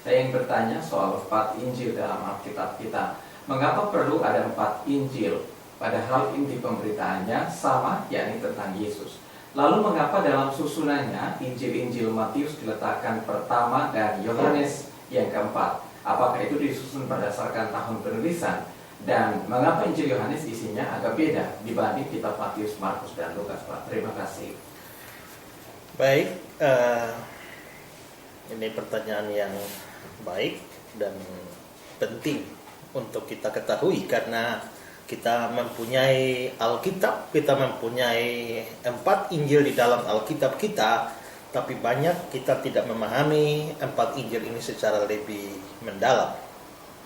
Saya ingin bertanya soal 4 Injil dalam Alkitab kita. Mengapa perlu ada 4 Injil? Padahal inti pemberitaannya sama, yakni tentang Yesus. Lalu mengapa dalam susunannya Injil-Injil Matius diletakkan pertama dan Yohanes yang keempat? Apakah itu disusun berdasarkan tahun penulisan? Dan mengapa Injil Yohanes isinya agak beda dibanding kitab Matius, Markus, dan Lukas, Pak? Terima kasih. Baik, ini pertanyaan yang baik dan penting untuk kita ketahui, karena kita mempunyai Alkitab, kita mempunyai 4 Injil di dalam Alkitab kita, tapi banyak kita tidak memahami 4 Injil ini secara lebih mendalam.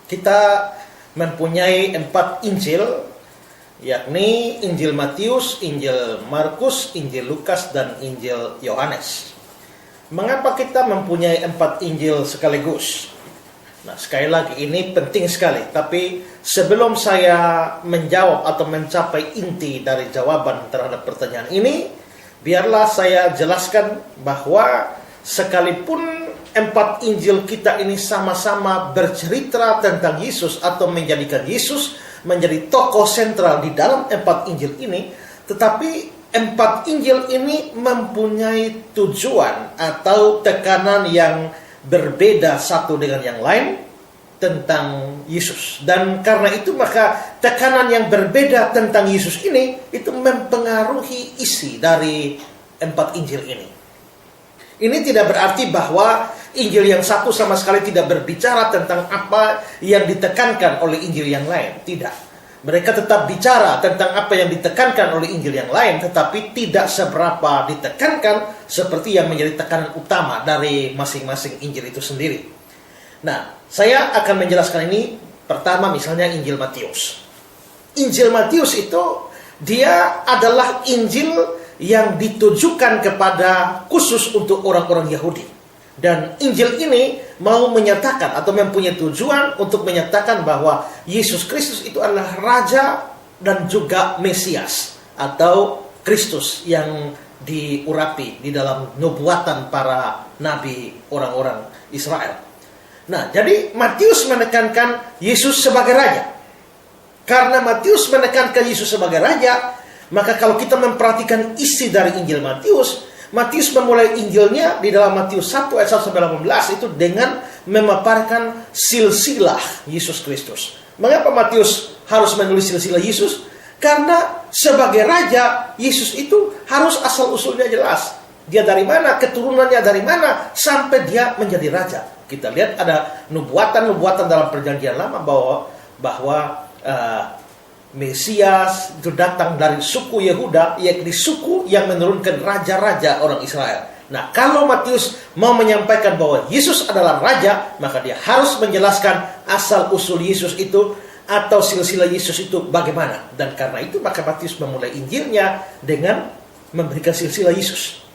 Kita mempunyai 4 Injil, yakni Injil Matius, Injil Markus, Injil Lukas, dan Injil Yohanes. Mengapa kita mempunyai 4 Injil sekaligus? Nah, sekali lagi ini penting sekali. Tapi sebelum saya menjawab atau mencapai inti dari jawaban terhadap pertanyaan ini, biarlah saya jelaskan bahwa sekalipun 4 Injil kita ini sama-sama bercerita tentang Yesus atau menjadikan Yesus menjadi tokoh sentral di dalam 4 Injil ini, tetapi 4 Injil ini mempunyai tujuan atau tekanan yang berbeda satu dengan yang lain tentang Yesus. Dan karena itu maka tekanan yang berbeda tentang Yesus ini itu mempengaruhi isi dari 4 Injil ini. Ini tidak berarti bahwa Injil yang satu sama sekali tidak berbicara tentang apa yang ditekankan oleh Injil yang lain. Tidak. Mereka tetap bicara tentang apa yang ditekankan oleh Injil yang lain, tetapi tidak seberapa ditekankan seperti yang menjadi tekanan utama dari masing-masing Injil itu sendiri. Nah, saya akan menjelaskan ini pertama misalnya Injil Matius. Injil Matius itu dia adalah Injil yang ditujukan kepada khusus untuk orang-orang Yahudi. Dan Injil ini mau menyatakan atau mempunyai tujuan untuk menyatakan bahwa Yesus Kristus itu adalah Raja dan juga Mesias atau Kristus yang diurapi di dalam nubuatan para nabi orang-orang Israel. Nah, jadi Matius menekankan Yesus sebagai Raja. Karena Matius menekankan Yesus sebagai Raja, maka kalau kita memperhatikan isi dari Injil Matius, Matius memulai Injilnya di dalam Matius 1 ayat 1-18 itu dengan memaparkan silsilah Yesus Kristus. Mengapa Matius harus menulis silsilah Yesus? Karena sebagai Raja, Yesus itu harus asal-usulnya jelas. Dia dari mana, keturunannya dari mana, sampai dia menjadi Raja. Kita lihat ada nubuatan-nubuatan dalam Perjanjian Lama bahwa Mesias itu datang dari suku Yehuda, yakni suku yang menurunkan raja-raja orang Israel. Nah, kalau Matius mau menyampaikan bahwa Yesus adalah Raja, maka dia harus menjelaskan asal-usul Yesus itu atau silsilah Yesus itu bagaimana. Dan karena itu maka Matius memulai Injilnya dengan memberikan silsilah Yesus.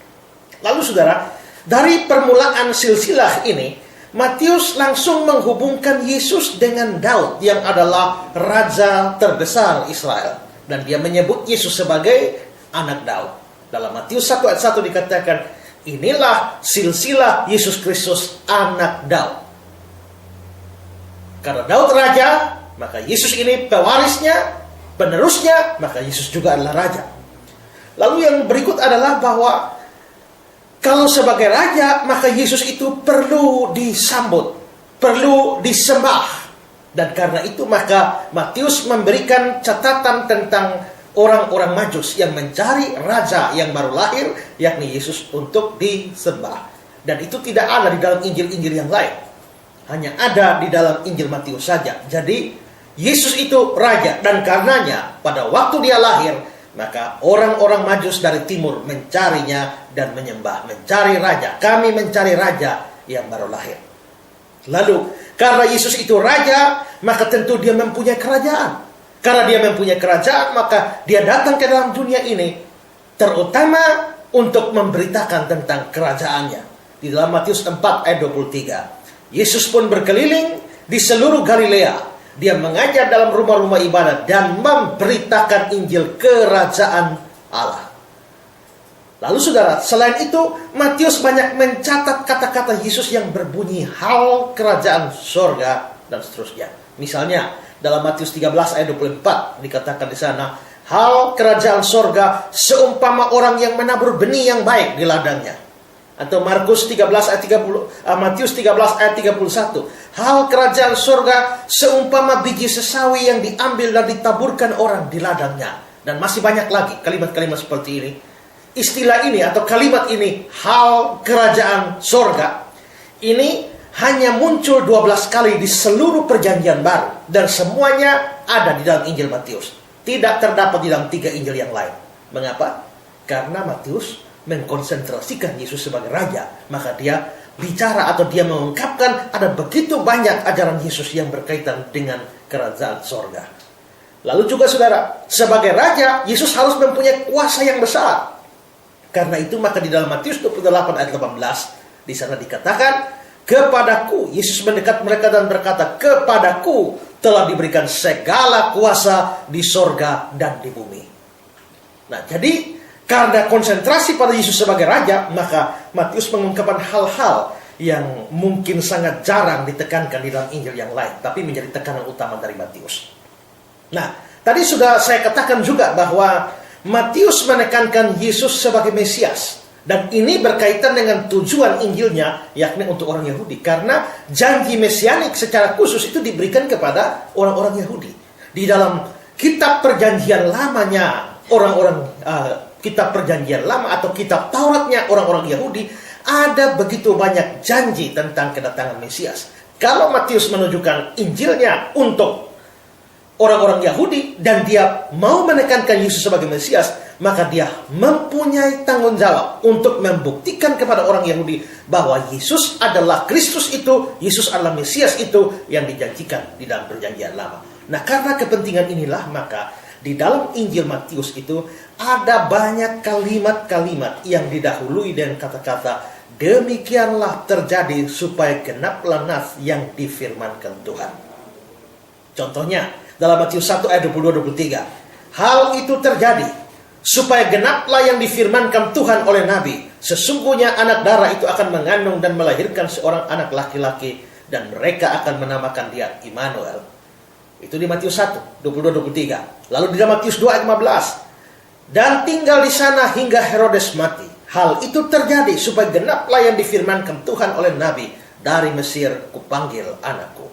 Lalu saudara, dari permulaan silsilah ini, Matius langsung menghubungkan Yesus dengan Daud yang adalah raja terbesar Israel. Dan dia menyebut Yesus sebagai anak Daud. Dalam Matius 1 ayat 1 dikatakan, inilah silsilah Yesus Kristus anak Daud. Karena Daud raja, maka Yesus ini pewarisnya, penerusnya, maka Yesus juga adalah raja. Lalu yang berikut adalah bahwa kalau sebagai Raja, maka Yesus itu perlu disambut, perlu disembah. Dan karena itu maka Matius memberikan catatan tentang orang-orang Majus yang mencari Raja yang baru lahir, yakni Yesus, untuk disembah. Dan itu tidak ada di dalam Injil-Injil yang lain. Hanya ada di dalam Injil Matius saja. Jadi Yesus itu Raja, dan karenanya pada waktu dia lahir, maka orang-orang Majus dari timur mencarinya dan menyembah, mencari Raja. Kami mencari Raja yang baru lahir. Lalu, karena Yesus itu Raja, maka tentu dia mempunyai kerajaan. Karena dia mempunyai kerajaan, maka dia datang ke dalam dunia ini, terutama untuk memberitakan tentang kerajaannya. Di dalam Matius 4 ayat 23, Yesus pun berkeliling di seluruh Galilea. Dia mengajar dalam rumah-rumah ibadat dan memberitakan Injil kerajaan Allah. Lalu saudara, selain itu Matius banyak mencatat kata-kata Yesus yang berbunyi hal kerajaan sorga dan seterusnya. Misalnya dalam Matius 13 ayat 24 dikatakan di sana, hal kerajaan sorga seumpama orang yang menabur benih yang baik di ladangnya. Atau Matius 13 ayat 31, hal kerajaan sorga seumpama biji sesawi yang diambil dan ditaburkan orang di ladangnya. Dan masih banyak lagi kalimat-kalimat seperti ini. Istilah ini atau kalimat ini, hal kerajaan sorga, ini hanya muncul 12 kali di seluruh perjanjian baru. Dan semuanya ada di dalam Injil Matius. Tidak terdapat di dalam 3 Injil yang lain. Mengapa? Karena Matius mengkonsentrasikan Yesus sebagai Raja. Maka dia bicara atau dia mengungkapkan ada begitu banyak ajaran Yesus yang berkaitan dengan kerajaan sorga. Lalu juga saudara, sebagai Raja, Yesus harus mempunyai kuasa yang besar. Karena itu maka di dalam Matius 28 ayat 18, di sana dikatakan, kepadaku, Yesus mendekat mereka dan berkata, kepadaku telah diberikan segala kuasa di sorga dan di bumi. Nah, jadi karena konsentrasi pada Yesus sebagai Raja, maka Matius mengungkapkan hal-hal yang mungkin sangat jarang ditekankan di dalam Injil yang lain, tapi menjadi tekanan utama dari Matius. Nah, tadi sudah saya katakan juga bahwa Matius menekankan Yesus sebagai Mesias. Dan ini berkaitan dengan tujuan Injilnya, yakni untuk orang Yahudi. Karena janji mesianik secara khusus itu diberikan kepada orang-orang Yahudi. Di dalam kitab perjanjian lamanya, kitab perjanjian lama atau kitab Tauratnya orang-orang Yahudi, ada begitu banyak janji tentang kedatangan Mesias. Kalau Matius menunjukkan Injilnya untuk orang-orang Yahudi dan dia mau menekankan Yesus sebagai Mesias, maka dia mempunyai tanggung jawab untuk membuktikan kepada orang Yahudi bahwa Yesus adalah Kristus itu, Yesus adalah Mesias itu yang dijanjikan di dalam perjanjian lama. Nah, karena kepentingan inilah maka di dalam Injil Matius itu ada banyak kalimat-kalimat yang didahului dengan kata-kata demikianlah terjadi supaya genaplah nas yang difirmankan Tuhan. Contohnya dalam Matius 1 ayat 22-23. Hal itu terjadi supaya genaplah yang difirmankan Tuhan oleh Nabi. Sesungguhnya anak darah itu akan mengandung dan melahirkan seorang anak laki-laki, dan mereka akan menamakan dia Immanuel. Itu di Matius 1, 22-23. Lalu di dalam Matius 2 ayat 15. Dan tinggal di sana hingga Herodes mati. Hal itu terjadi supaya genaplah yang difirmankan Tuhan oleh Nabi. Dari Mesir kupanggil anakku.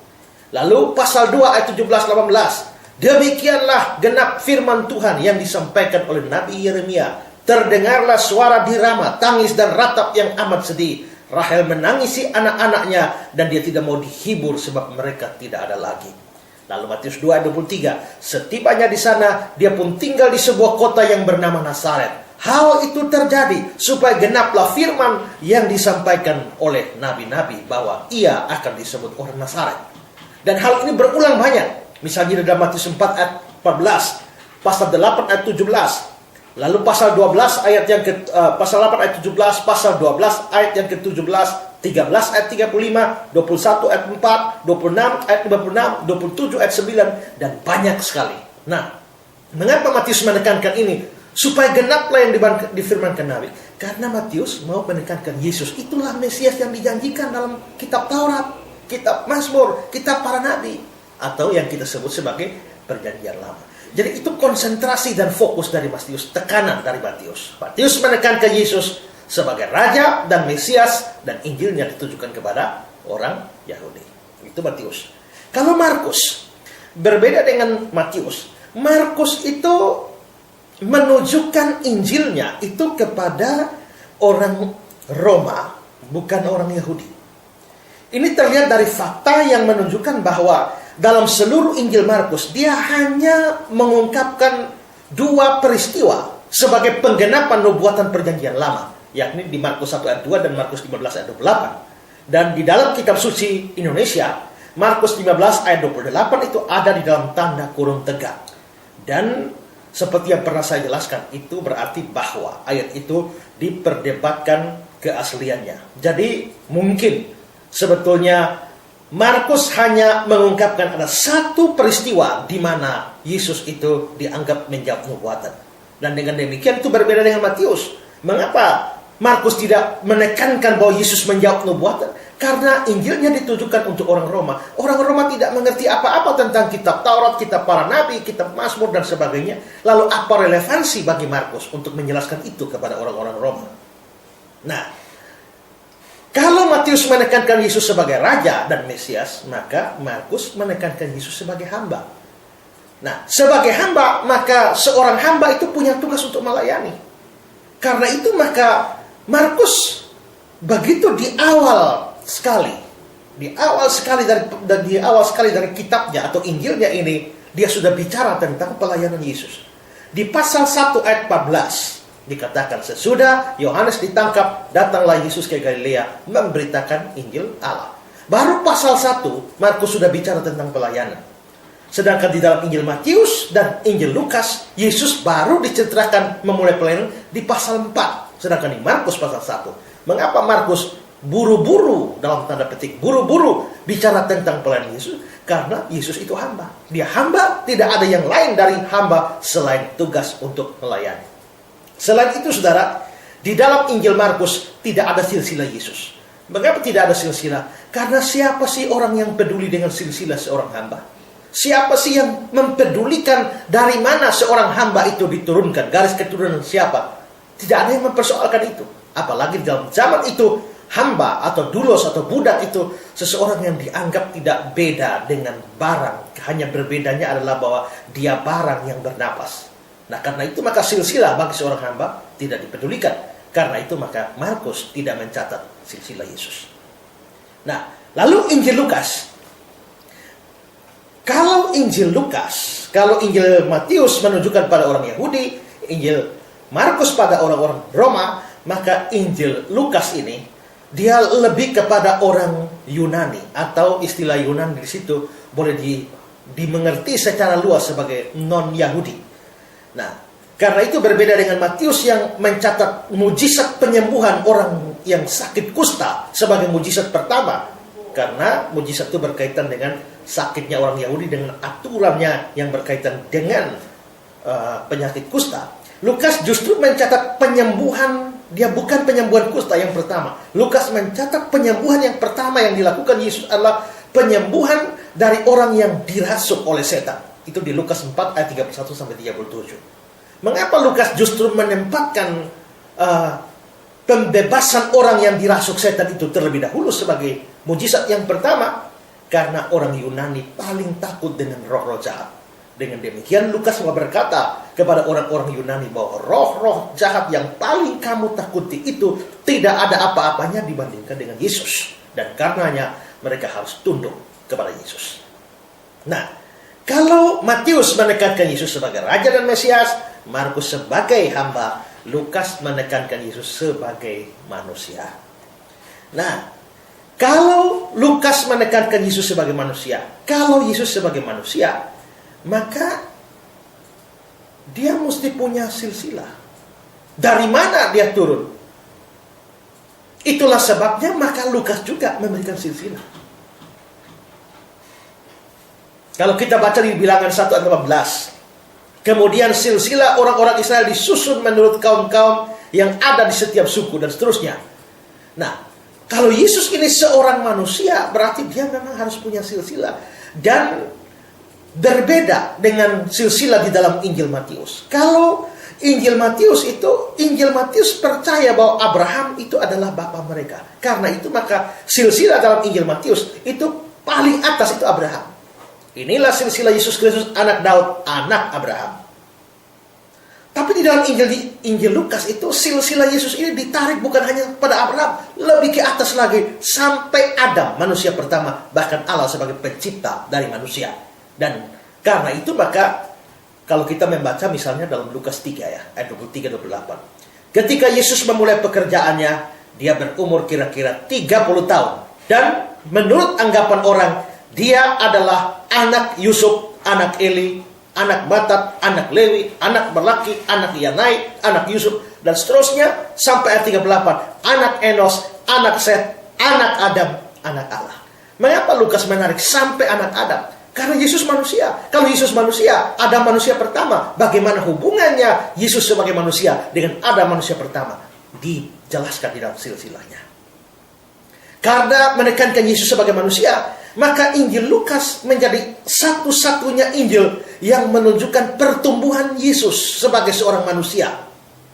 Lalu pasal 2 ayat 17-18. Demikianlah genap firman Tuhan yang disampaikan oleh Nabi Yeremia. Terdengarlah suara di Rama, tangis dan ratap yang amat sedih. Rahel menangisi anak-anaknya dan dia tidak mau dihibur sebab mereka tidak ada lagi. Lalu Matius 2 ayat 23. Setibanya di sana, dia pun tinggal di sebuah kota yang bernama Nazaret. Hal itu terjadi supaya genaplah firman yang disampaikan oleh nabi-nabi bahwa ia akan disebut orang Nazaret. Dan hal ini berulang banyak. Misalnya dalam Matius 4 ayat 14, pasal 8 ayat 17, lalu pasal 12 ayat yang ke pasal 8 ayat 17, pasal 12 ayat yang ke-17, 13 ayat 35, 21 ayat 4, 26 ayat 56, 27 ayat 9, dan banyak sekali. Nah, mengapa Matius menekankan ini? Supaya genaplah yang difirmankan Nabi. Karena Matius mau menekankan Yesus itulah Mesias yang dijanjikan dalam kitab Taurat, kitab Mazmur, kitab para nabi, atau yang kita sebut sebagai perjanjian lama. Jadi itu konsentrasi dan fokus dari Matius, tekanan dari Matius. Matius menekankan Yesus sebagai Raja dan Mesias, dan Injilnya ditujukan kepada orang Yahudi. Itu Matius. Kalau Markus, berbeda dengan Matius. Markus itu menunjukkan Injilnya itu kepada orang Roma, bukan orang Yahudi. Ini terlihat dari fakta yang menunjukkan bahwa dalam seluruh Injil Markus, dia hanya mengungkapkan 2 peristiwa sebagai penggenapan nubuatan perjanjian lama, yakni di Markus 1 ayat 2 dan Markus 15 ayat 28. Dan di dalam kitab suci Indonesia, Markus 15 ayat 28 itu ada di dalam tanda kurung tegak. Dan seperti yang pernah saya jelaskan, itu berarti bahwa ayat itu diperdebatkan keasliannya. Jadi mungkin sebetulnya Markus hanya mengungkapkan ada 1 peristiwa di mana Yesus itu dianggap menjawab nubuatan. Dan dengan demikian itu berbeda dengan Matius. Mengapa Markus tidak menekankan bahwa Yesus menjawab nubuatan? Karena Injilnya ditujukan untuk orang Roma. Orang Roma tidak mengerti apa-apa tentang kitab Taurat, kitab para nabi, kitab Mazmur, dan sebagainya. Lalu apa relevansi bagi Markus untuk menjelaskan itu kepada orang-orang Roma? Nah, kalau Matius menekankan Yesus sebagai Raja dan Mesias, maka Markus menekankan Yesus sebagai hamba. Nah, sebagai hamba, maka seorang hamba itu punya tugas untuk melayani. Karena itu maka Markus begitu di awal sekali dari kitabnya atau Injilnya ini, dia sudah bicara tentang pelayanan Yesus. Di pasal 1 ayat 14 dikatakan, sesudah Yohanes ditangkap, datanglah Yesus ke Galilea memberitakan Injil Allah. Baru pasal 1 Markus sudah bicara tentang pelayanan. Sedangkan di dalam Injil Matius dan Injil Lukas, Yesus baru diceritakan memulai pelayanan di pasal 4. Sedangkan di Markus pasal 1. Mengapa Markus buru-buru, dalam tanda petik, buru-buru bicara tentang pelayanan Yesus? Karena Yesus itu hamba. Dia hamba, tidak ada yang lain dari hamba selain tugas untuk melayani. Selain itu, saudara, di dalam Injil Markus tidak ada silsilah Yesus. Mengapa tidak ada silsilah? Karena siapa sih orang yang peduli dengan silsilah seorang hamba? Siapa sih yang mempedulikan dari mana seorang hamba itu diturunkan? Garis keturunan siapa? Tidak ada yang mempersoalkan itu. Apalagi dalam zaman itu, hamba atau doulos atau budak itu seseorang yang dianggap tidak beda dengan barang. Hanya berbedanya adalah bahwa dia barang yang bernapas. Nah, karena itu maka silsilah bagi seorang hamba tidak dipedulikan. Karena itu maka Markus tidak mencatat silsilah Yesus. Nah, lalu Injil Lukas. Kalau Injil Matius menunjukkan pada orang Yahudi, Injil Markus pada orang-orang Roma, maka Injil Lukas ini dia lebih kepada orang Yunani, atau istilah Yunani di situ boleh dimengerti secara luas sebagai non-Yahudi. Nah, karena itu berbeda dengan Matius yang mencatat mujizat penyembuhan orang yang sakit kusta sebagai mujizat pertama, karena mujizat itu berkaitan dengan sakitnya orang Yahudi dengan aturannya yang berkaitan dengan penyakit kusta. Lukas justru mencatat penyembuhan. Dia bukan penyembuhan kusta yang pertama. Lukas mencatat penyembuhan yang pertama yang dilakukan Yesus adalah penyembuhan dari orang yang dirasuk oleh setan. Itu di Lukas 4 ayat 31-37. Mengapa Lukas justru menempatkan pembebasan orang yang dirasuk setan itu terlebih dahulu sebagai mujizat yang pertama? Karena orang Yunani paling takut dengan roh-roh jahat. Dengan demikian Lukas berkata kepada orang-orang Yunani bahwa roh-roh jahat yang paling kamu takuti itu tidak ada apa-apanya dibandingkan dengan Yesus. Dan karenanya mereka harus tunduk kepada Yesus. Nah, kalau Matius menekankan Yesus sebagai Raja dan Mesias, Markus sebagai hamba, Lukas menekankan Yesus sebagai manusia. Nah, kalau Lukas menekankan Yesus sebagai manusia, kalau Yesus sebagai manusia, maka dia mesti punya silsilah. Dari mana dia turun? Itulah sebabnya maka Lukas juga memberikan silsilah. Kalau kita baca di Bilangan 1 ayat 15, kemudian silsilah orang-orang Israel disusun menurut kaum-kaum yang ada di setiap suku dan seterusnya. Nah, kalau Yesus ini seorang manusia, berarti dia memang harus punya silsilah. Dan berbeda dengan silsilah di dalam Injil Matius. Kalau Injil Matius percaya bahwa Abraham itu adalah bapa mereka. Karena itu maka silsilah dalam Injil Matius itu paling atas itu Abraham. Inilah silsilah Yesus Kristus, anak Daud, anak Abraham. Tapi di dalam Injil Lukas itu silsilah Yesus ini ditarik bukan hanya pada Abraham, lebih ke atas lagi sampai Adam, manusia pertama, bahkan Allah sebagai pencipta dari manusia. Dan karena itu maka kalau kita membaca misalnya dalam Lukas 3 ya, ayat 23-28. Ketika Yesus memulai pekerjaannya, dia berumur kira-kira 30 tahun. Dan menurut anggapan orang, dia adalah anak Yusuf, anak Eli, anak Matat, anak Lewi, anak Melaki, anak Yanai, anak Yusuf, dan seterusnya sampai ayat 38. Anak Enos, anak Set, anak Adam, anak Allah. Mengapa Lukas menarik sampai anak Adam? Karena Yesus manusia. Kalau Yesus manusia, Adam manusia pertama. Bagaimana hubungannya Yesus sebagai manusia dengan Adam manusia pertama? dijelaskan di dalam silsilahnya. Karena menekankan Yesus sebagai manusia, maka Injil Lukas menjadi satu-satunya Injil yang menunjukkan pertumbuhan Yesus sebagai seorang manusia.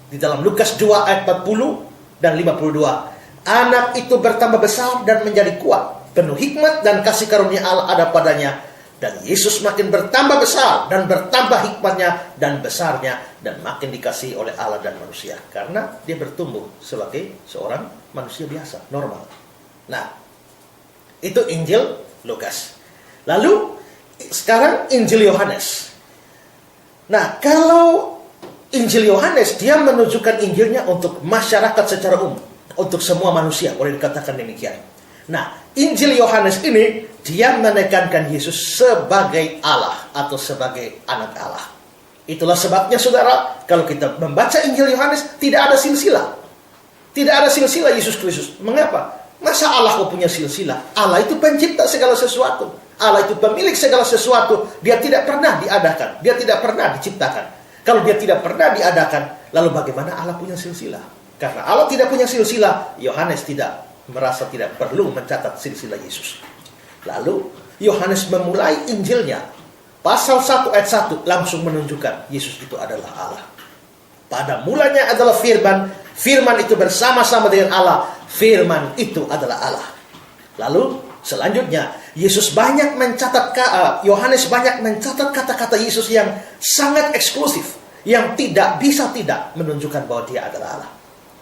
Di dalam Lukas 2 ayat 40 dan 52, anak itu bertambah besar dan menjadi kuat, penuh hikmat dan kasih karunia Allah ada padanya. Dan Yesus makin bertambah besar dan bertambah hikmatnya dan besarnya, dan makin dikasihi oleh Allah dan manusia. Karena dia bertumbuh sebagai seorang manusia biasa, normal. Nah, itu Injil Lukas. Lalu sekarang Injil Yohanes. Nah, kalau Injil Yohanes, dia menunjukkan Injilnya untuk masyarakat secara umum, untuk semua manusia, boleh dikatakan demikian. Nah, Injil Yohanes ini, dia menekankan Yesus sebagai Allah atau sebagai anak Allah. Itulah sebabnya saudara, kalau kita membaca Injil Yohanes, tidak ada silsilah. Tidak ada silsilah Yesus Kristus. Mengapa? Masa Allah kok punya silsilah? Allah itu pencipta segala sesuatu. Allah itu pemilik segala sesuatu. Dia tidak pernah diadakan. Dia tidak pernah diciptakan. Kalau dia tidak pernah diadakan, lalu bagaimana Allah punya silsilah? Karena Allah tidak punya silsilah, Yohanes tidak merasa tidak perlu mencatat silsilah Yesus. Lalu Yohanes memulai Injilnya, pasal 1 ayat 1 langsung menunjukkan Yesus itu adalah Allah. Pada mulanya adalah firman, firman itu bersama-sama dengan Allah, firman itu adalah Allah. Lalu selanjutnya Yohanes banyak mencatat kata-kata Yesus yang sangat eksklusif, yang tidak bisa tidak menunjukkan bahwa dia adalah Allah.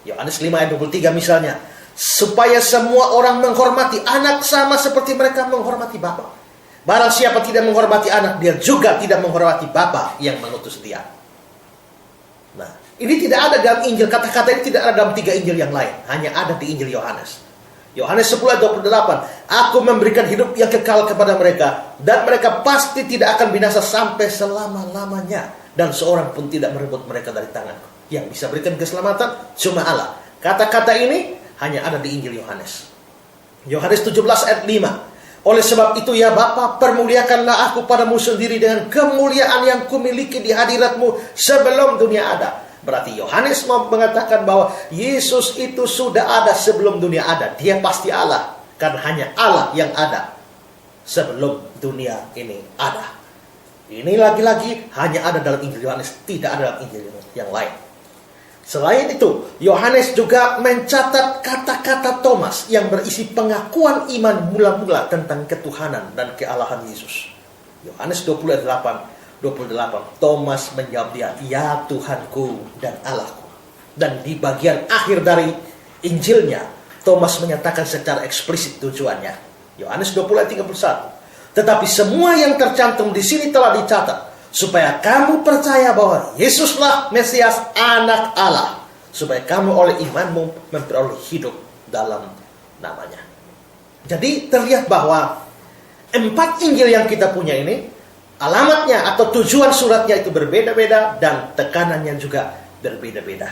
Yohanes 5 ayat 23 misalnya, supaya semua orang menghormati anak sama seperti mereka menghormati Bapa. Barang siapa tidak menghormati anak, dia juga tidak menghormati Bapa yang mengutus dia. Nah, ini tidak ada dalam Injil, kata-kata ini tidak ada dalam 3 Injil yang lain, hanya ada di Injil Yohanes. Yohanes 10 ayat 28, aku memberikan hidup yang kekal kepada mereka, dan mereka pasti tidak akan binasa sampai selama-lamanya, dan seorang pun tidak merebut mereka dari tanganku. Yang bisa berikan keselamatan cuma Allah. Kata-kata ini hanya ada di Injil Yohanes. Yohanes 17 ayat 5, oleh sebab itu ya Bapa, permuliakanlah aku padamu sendiri dengan kemuliaan yang kumiliki di hadiratmu sebelum dunia ada. Berarti Yohanes mau mengatakan bahwa Yesus itu sudah ada sebelum dunia ada. Dia pasti Allah, karena hanya Allah yang ada sebelum dunia ini ada. Ini lagi-lagi hanya ada dalam Injil Yohanes, tidak ada dalam Injil yang lain. Selain itu, Yohanes juga mencatat kata-kata Thomas yang berisi pengakuan iman mula-mula tentang ketuhanan dan kealahan Yesus. Yohanes 28, Thomas menjawab dia, ya Tuhanku dan Allahku. Dan di bagian akhir dari Injilnya, Thomas menyatakan secara eksplisit tujuannya. Yohanes 20:31. Tetapi semua yang tercantum di sini telah dicatat, supaya kamu percaya bahwa Yesuslah Mesias, anak Allah, supaya kamu oleh imanmu memperoleh hidup dalam namanya. Jadi terlihat bahwa 4 Injil yang kita punya ini, alamatnya atau tujuan suratnya itu berbeda-beda dan tekanannya juga berbeda-beda.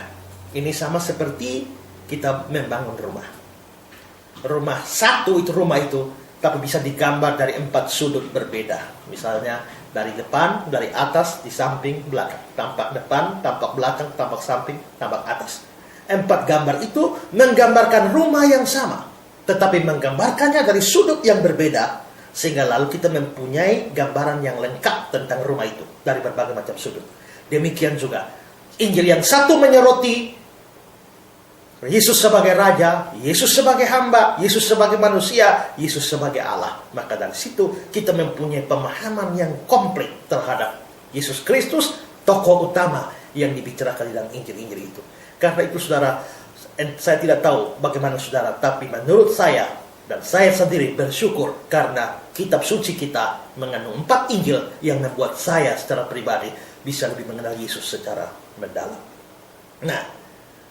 Ini sama seperti kita membangun rumah. Rumah satu itu rumah itu, tapi bisa digambar dari 4 sudut berbeda. Misalnya dari depan, dari atas, di samping, belakang. Tampak depan, tampak belakang, tampak samping, tampak atas. 4 gambar itu menggambarkan rumah yang sama, tetapi menggambarkannya dari sudut yang berbeda, sehingga lalu kita mempunyai gambaran yang lengkap tentang rumah itu dari berbagai macam sudut. Demikian juga Injil yang satu menyoroti Yesus sebagai Raja, Yesus sebagai hamba, Yesus sebagai manusia, Yesus sebagai Allah. Maka dari situ kita mempunyai pemahaman yang komplit terhadap Yesus Kristus, tokoh utama yang dibicarakan di dalam Injil-Injil itu. Karena itu saudara, saya tidak tahu bagaimana saudara, tapi menurut saya dan saya sendiri bersyukur karena kitab suci kita mengandung 4 Injil yang membuat saya secara pribadi bisa lebih mengenal Yesus secara mendalam. Nah,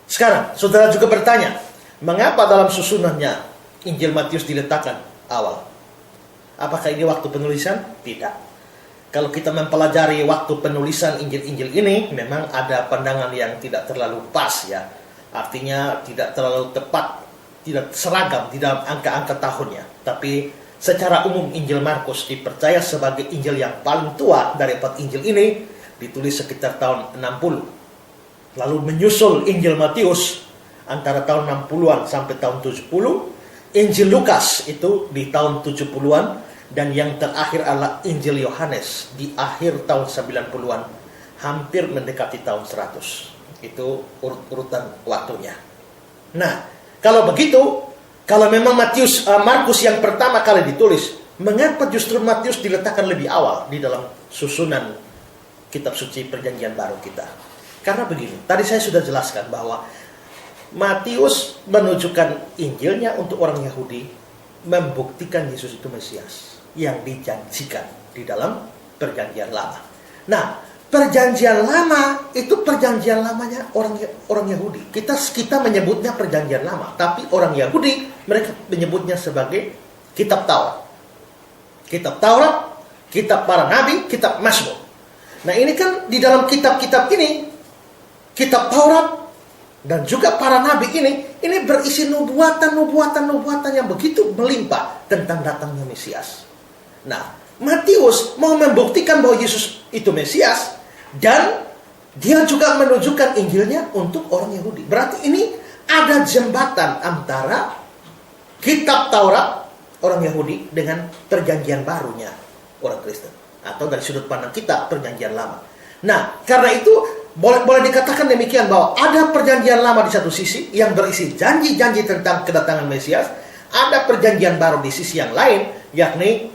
sekarang saudara juga bertanya, mengapa dalam susunannya Injil Matius diletakkan awal? Apakah ini waktu penulisan? Tidak. Kalau kita mempelajari waktu penulisan Injil-Injil ini, memang ada pandangan yang tidak terlalu pas ya. Artinya tidak terlalu tepat, tidak seragam di dalam angka-angka tahunnya. Tapi secara umum Injil Markus dipercaya sebagai Injil yang paling tua dari 4 Injil ini, ditulis sekitar tahun 60. Lalu menyusul Injil Matius antara tahun 60-an sampai tahun 70. Injil Lukas itu di tahun 70-an. Dan yang terakhir adalah Injil Yohanes di akhir tahun 90-an. Hampir mendekati tahun 100. Itu urut-urutan waktunya. Nah, kalau begitu, kalau memang Markus yang pertama kali ditulis, mengapa justru Matius diletakkan lebih awal di dalam susunan kitab suci Perjanjian Baru kita? Karena begini, tadi saya sudah jelaskan bahwa Matius menunjukkan Injilnya untuk orang Yahudi, membuktikan Yesus itu Mesias yang dijanjikan di dalam Perjanjian Lama. Nah, Perjanjian Lama itu perjanjian lamanya orang Yahudi. Kita menyebutnya Perjanjian Lama, tapi orang Yahudi mereka menyebutnya sebagai Kitab Taurat. Kitab Taurat, Kitab para Nabi, Kitab Mazmur. Nah, ini kan di dalam kitab-kitab ini, Kitab Taurat dan juga para nabi ini berisi nubuatan yang begitu melimpah tentang datangnya Mesias. Nah, Matius mau membuktikan bahwa Yesus itu Mesias dan dia juga menunjukkan Injilnya untuk orang Yahudi. Berarti ini ada jembatan antara kitab Taurat orang Yahudi dengan perjanjian barunya orang Kristen. Atau dari sudut pandang kita perjanjian lama. Nah, karena itu boleh dikatakan demikian bahwa ada perjanjian lama di satu sisi yang berisi janji-janji tentang kedatangan Mesias, ada perjanjian baru di sisi yang lain yakni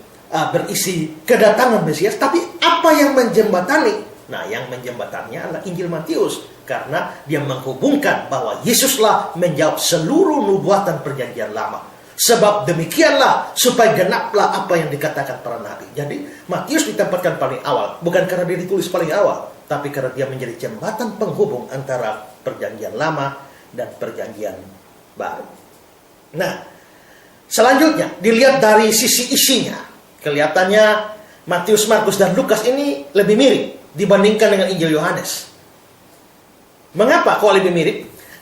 berisi kedatangan Mesias, tapi apa yang menjembatani? Nah, yang menjembatannya adalah Injil Matius karena dia menghubungkan bahwa Yesuslah menjawab seluruh nubuatan perjanjian lama. Sebab demikianlah supaya genaplah apa yang dikatakan para nabi. Jadi Matius ditempatkan paling awal, bukan karena dia ditulis paling awal, tapi karena dia menjadi jembatan penghubung antara perjanjian lama dan perjanjian baru. Nah, selanjutnya dilihat dari sisi isinya. Kelihatannya Matius, Markus, dan Lukas ini lebih mirip dibandingkan dengan Injil Yohanes. Mengapa kok lebih mirip?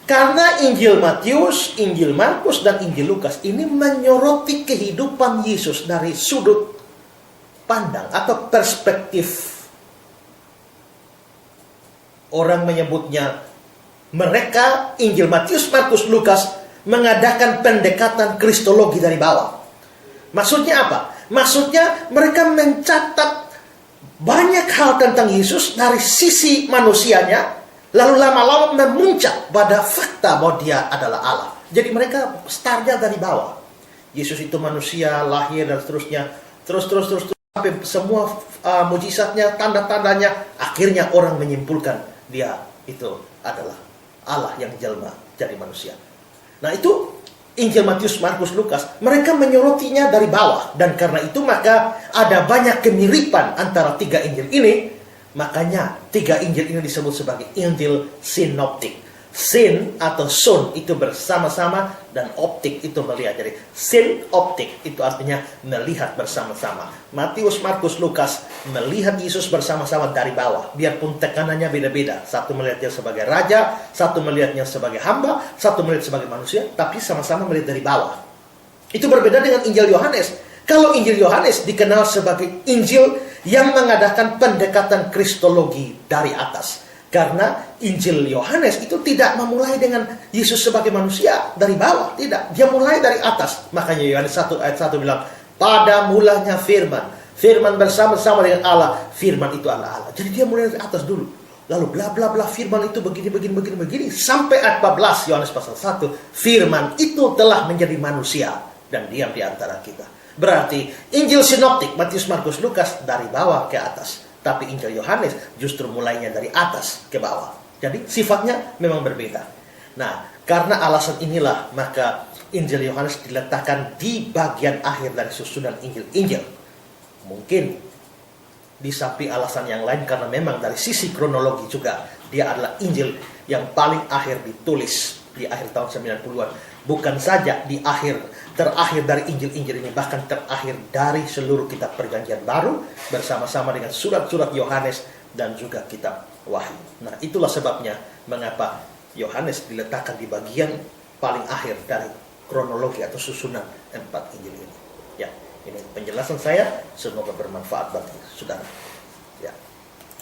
Karena Injil Matius, Injil Markus, dan Injil Lukas ini menyoroti kehidupan Yesus dari sudut pandang atau perspektif. Orang menyebutnya, mereka Injil Matius, Markus, Lukas mengadakan pendekatan kristologi dari bawah. Maksudnya apa? Maksudnya mereka mencatat banyak hal tentang Yesus dari sisi manusianya, lalu lama-lama memuncak pada fakta bahwa dia adalah Allah. Jadi mereka startnya dari bawah. Yesus itu manusia, lahir dan seterusnya. Terus sampai semua mujizatnya, tanda-tandanya, akhirnya orang menyimpulkan dia itu adalah Allah yang jelma jadi manusia. Nah, itu Injil Matius, Markus, Lukas, mereka menyorotinya dari bawah. Dan karena itu maka ada banyak kemiripan antara tiga Injil ini. Makanya tiga Injil ini disebut sebagai Injil sinoptik. Sin atau sun itu bersama-sama dan optik itu melihat. Jadi sinoptik itu artinya melihat bersama-sama. Matius, Markus, Lukas melihat Yesus bersama-sama dari bawah. Biarpun tekanannya beda-beda. Satu melihatnya sebagai raja, satu melihatnya sebagai hamba, satu melihat sebagai manusia, tapi sama-sama melihat dari bawah. Itu berbeda dengan Injil Yohanes. Kalau Injil Yohanes dikenal sebagai Injil yang mengadakan pendekatan kristologi dari atas. Karena Injil Yohanes itu tidak memulai dengan Yesus sebagai manusia dari bawah. Tidak, dia mulai dari atas. Makanya Yohanes 1 ayat 1 bilang, pada mulanya firman. Firman bersama-sama dengan Allah. Firman itu adalah Allah. Jadi dia mulai dari atas dulu. Lalu bla bla bla, firman itu begini. Sampai ayat 14 Yohanes pasal 1. Firman itu telah menjadi manusia dan diam di antara kita. Berarti Injil sinoptik Matius, Markus, Lukas dari bawah ke atas. Tapi Injil Yohanes justru mulainya dari atas ke bawah. Jadi sifatnya memang berbeda. Nah, karena alasan inilah maka Injil Yohanes diletakkan di bagian akhir dari susunan Injil-Injil. Mungkin di samping alasan yang lain karena memang dari sisi kronologi juga dia adalah Injil yang paling akhir ditulis di akhir tahun 90-an. Bukan saja di terakhir dari Injil-Injil ini, bahkan terakhir dari seluruh kitab perjanjian baru bersama-sama dengan surat-surat Yohanes dan juga kitab Wahyu. Nah, itulah sebabnya mengapa Yohanes diletakkan di bagian paling akhir dari kronologi atau susunan 4 Injil ini. Ya, ini penjelasan saya, semoga bermanfaat bagi saudara.